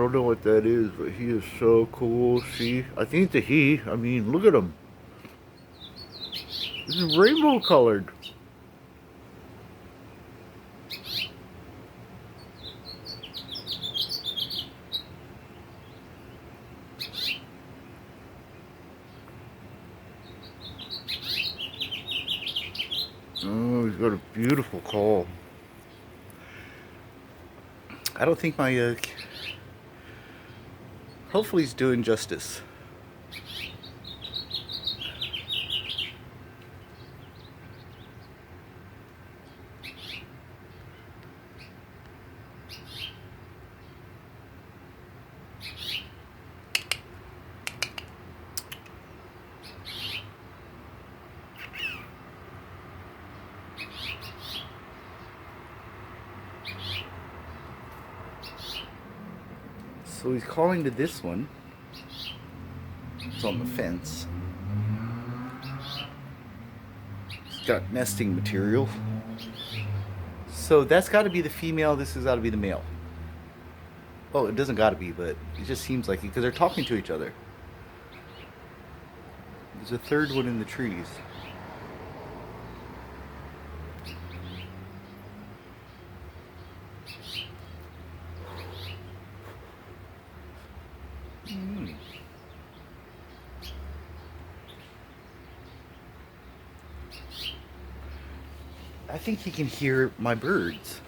don't know what that is, but he is so cool. See, I think it's a he. I mean, look at him. This is rainbow colored. Oh, he's got a beautiful call. I don't think my, hopefully he's doing justice. So he's calling to this one. It's on the fence. It's got nesting material. So that's got to be the female. This has got to be the male. Oh, it doesn't got to be, but it just seems like it because they're talking to each other. There's a third one in the trees. I think he can hear my birds.